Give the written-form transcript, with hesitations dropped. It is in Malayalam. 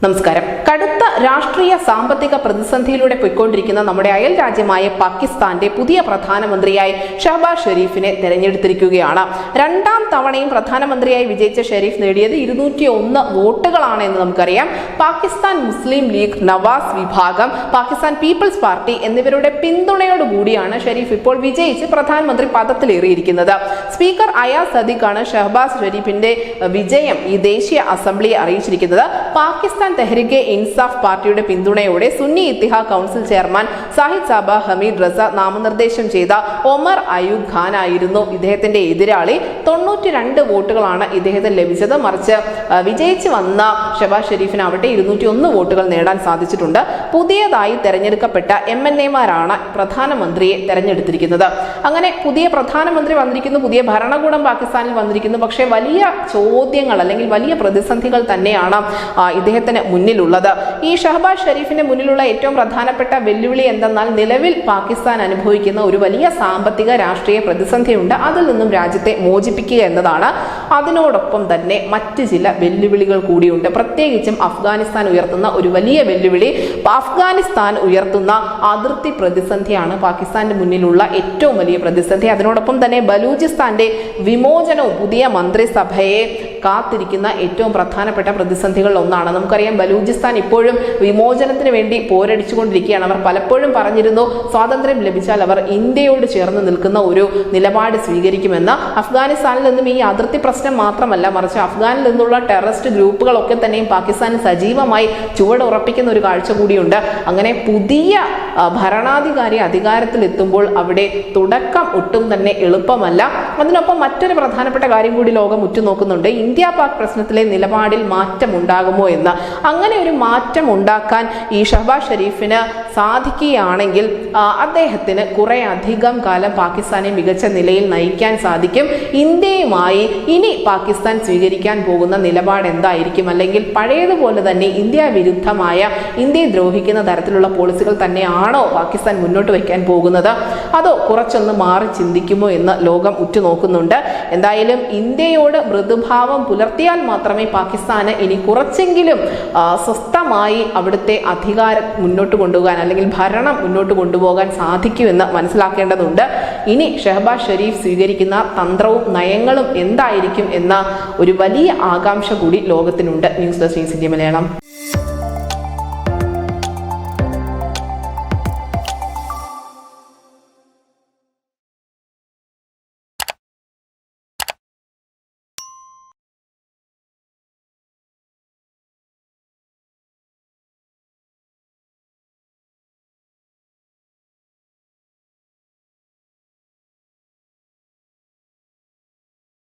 നമസ്കാരം. കടുത്ത രാഷ്ട്രീയ സാമ്പത്തിക പ്രതിസന്ധിയിലൂടെ പോയിക്കൊണ്ടിരിക്കുന്ന നമ്മുടെ അയൽ രാജ്യമായ പാകിസ്ഥാന്റെ പുതിയ പ്രധാനമന്ത്രിയായി ഷഹബാസ് ഷെരീഫിനെ തെരഞ്ഞെടുത്തിരിക്കുകയാണ്. രണ്ടാം തവണയും പ്രധാനമന്ത്രിയായി വിജയിച്ച ഷെരീഫ് നേടിയത് 201 വോട്ടുകളാണ് എന്ന് നമുക്കറിയാം. പാകിസ്ഥാൻ മുസ്ലിം ലീഗ്, നവാസ് വിഭാഗം, പാകിസ്ഥാൻ പീപ്പിൾസ് പാർട്ടി എന്നിവരുടെ പിന്തുണയോടുകൂടിയാണ് ഷെരീഫ് ഇപ്പോൾ വിജയിച്ച് പ്രധാനമന്ത്രി പദത്തിലേറിയിരിക്കുന്നത്. സ്പീക്കർ അയാസ് സദിഖാണ് ഷഹബാസ് ഷെരീഫിന്റെ വിജയം ഈ ദേശീയ അസംബ്ലിയെ അറിയിച്ചിരിക്കുന്നത്. പാകിസ്ഥാൻ തെഹ്രികെ ഇൻസാഫ് പാർട്ടിയുടെ പിന്തുണയോടെ Sunni Ittehad council chairman Sahibzada Hamid Raza നാമനിർദ്ദേശം ചെയ്ത ഒമർ അയൂബ് ഖാൻ ആയിരുന്നു ഇദ്ദേഹത്തിന്റെ എതിരാളി. 92 വോട്ടുകളാണ് ഇദ്ദേഹത്തിന് ലഭിച്ചത്. മറിച്ച് വിജയിച്ചു വന്ന ഷഹബാസ് ഷെരീഫിനാവട്ടെ 201 വോട്ടുകൾ നേടാൻ സാധിച്ചിട്ടുണ്ട്. പുതിയതായി തെരഞ്ഞെടുക്കപ്പെട്ട MNAമാരാണ് പ്രധാനമന്ത്രിയെ തെരഞ്ഞെടുത്തിരിക്കുന്നത്. അങ്ങനെ പുതിയ പ്രധാനമന്ത്രി വന്നിരിക്കുന്നു, പുതിയ ഭരണകൂടം പാകിസ്ഥാനിൽ വന്നിരിക്കുന്നു. പക്ഷേ വലിയ ചോദ്യങ്ങൾ അല്ലെങ്കിൽ വലിയ പ്രതിസന്ധികൾ തന്നെയാണ് ഇദ്ദേഹത്തിന് മുന്നിലുള്ളത്. ഈ ഷഹബാസ് ഷെരീഫിന്റെ മുന്നിലുള്ള ഏറ്റവും പ്രധാനപ്പെട്ട വെല്ലുവിളി എന്തെന്നാൽ നിലവിൽ പാകിസ്ഥാൻ അനുഭവിക്കുന്ന ഒരു വലിയ സാമ്പത്തിക രാഷ്ട്രീയ പ്രതിസന്ധിയുണ്ട്. അതിൽ നിന്നും രാജ്യത്തെ മോചിപ്പിക്കുക എന്നതാണ്. അതിനോടൊപ്പം തന്നെ മറ്റ് ചില വെല്ലുവിളികൾ കൂടിയുണ്ട്. പ്രത്യേകിച്ചും അഫ്ഗാനിസ്ഥാൻ ഉയർത്തുന്ന ഒരു വലിയ വെല്ലുവിളി, അഫ്ഗാനിസ്ഥാൻ ഉയർത്തുന്ന അതിർത്തി പ്രതിസന്ധിയാണ് പാകിസ്ഥാന്റെ മുന്നിലുള്ള ഏറ്റവും വലിയ പ്രതിസന്ധി. അതിനോടൊപ്പം തന്നെ ബലൂചിസ്ഥാന്റെ വിമോചനവും പുതിയ മന്ത്രിസഭയെ കാത്തിരിക്കുന്ന ഏറ്റവും പ്രധാനപ്പെട്ട പ്രതിസന്ധികളിൽ ഒന്നാണ്. നമുക്കറിയാം, ബലൂചിസ്ഥാൻ ഇപ്പോഴും വിമോചനത്തിന് വേണ്ടി പോരടിച്ചുകൊണ്ടിരിക്കുകയാണ്. അവർ പലപ്പോഴും പറഞ്ഞിരുന്നു സ്വാതന്ത്ര്യം ലഭിച്ചാൽ അവർ ഇന്ത്യയോട് ചേർന്ന് നിൽക്കുന്ന ഒരു നിലപാട് സ്വീകരിക്കുമെന്ന്. അഫ്ഗാനിസ്ഥാനിൽ നിന്നും ഈ അതിർത്തി പ്രശ്നം മാത്രമല്ല, മറിച്ച് അഫ്ഗാനിൽ നിന്നുള്ള ടെററിസ്റ്റ് ഗ്രൂപ്പുകളൊക്കെ തന്നെയും പാകിസ്ഥാനിൽ സജീവമായി ചുവടുറപ്പിക്കുന്ന ഒരു കാഴ്ച കൂടിയുണ്ട്. അങ്ങനെ പുതിയ ഭരണാധികാരി അധികാരത്തിലെത്തുമ്പോൾ അവിടെ തുടക്കം ഒട്ടും തന്നെ എളുപ്പമല്ല. അതിനൊപ്പം മറ്റൊരു പ്രധാനപ്പെട്ട കാര്യം കൂടി ലോകം ഉറ്റുനോക്കുന്നുണ്ട്. ഇന്ത്യ പാക് പ്രശ്നത്തിലെ നിലപാടിൽ മാറ്റം ഉണ്ടാകുമോ എന്ന്. അങ്ങനെ ഒരു മാറ്റം ഉണ്ടാക്കാൻ ഈ ഷഹബാസ് ഷെരീഫിന് സാധിക്കുകയാണെങ്കിൽ അദ്ദേഹത്തിന് കുറെ അധികം കാലം പാകിസ്ഥാനെ മികച്ച നിലയിൽ നയിക്കാൻ സാധിക്കും. ഇന്ത്യയുമായി ഇനി പാകിസ്ഥാൻ സ്വീകരിക്കാൻ പോകുന്ന നിലപാട് എന്തായിരിക്കും? അല്ലെങ്കിൽ പഴയതുപോലെ തന്നെ ഇന്ത്യ വിരുദ്ധമായ, ഇന്ത്യയെ ദ്രോഹിക്കുന്ന തരത്തിലുള്ള പോളിസികൾ തന്നെയാണോ പാകിസ്ഥാൻ മുന്നോട്ട് വയ്ക്കാൻ പോകുന്നത്? അതോ കുറച്ചൊന്ന് മാറി ചിന്തിക്കുമോ എന്ന് ലോകം ഉറ്റുനോക്കുന്നുണ്ട്. എന്തായാലും ഇന്ത്യയോട് മൃദുഭാവം പുലർത്തിയാൽ മാത്രമേ പാകിസ്ഥാന് ഇനി കുറച്ചെങ്കിലും സ്വസ്ഥമായി അവിടുത്തെ അധികാരം മുന്നോട്ട് കൊണ്ടുപോകാൻ അല്ലെങ്കിൽ ഭരണം മുന്നോട്ട് കൊണ്ടുപോകാൻ സാധിക്കൂ എന്ന് മനസ്സിലാക്കേണ്ടതുണ്ട്. ഇനി ഷഹബാസ് ഷെരീഫ് സ്വീകരിക്കുന്ന തന്ത്രവും നയങ്ങളും എന്തായിരിക്കും എന്ന ഒരു വലിയ ആകാംക്ഷ കൂടി ലോകത്തിനുണ്ട്. News desk India Malayalam.